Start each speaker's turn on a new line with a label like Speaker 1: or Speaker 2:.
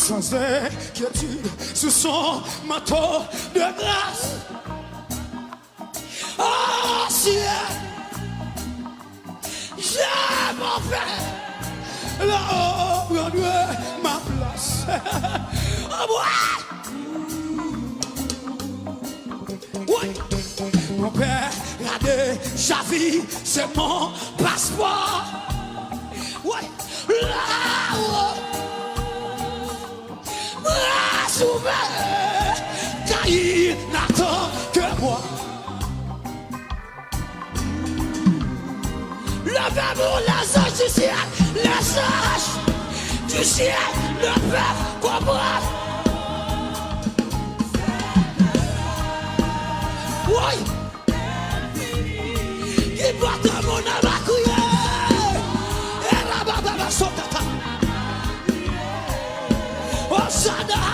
Speaker 1: sans inquiétude sous son manteau de grâce. Oh ciel, j'ai mon père là-haut prendre ma place. Oh ouais. Oui, mon père a déjà vu, c'est mon passeport. Oui, là-haut, souverain, car il n'attend que moi. Levez pour les anges du ciel, les anges du ciel ne peuvent comprendre. Oui, qui porte mon âme à couiller. Et là-bas, sotata. Oh, Sada.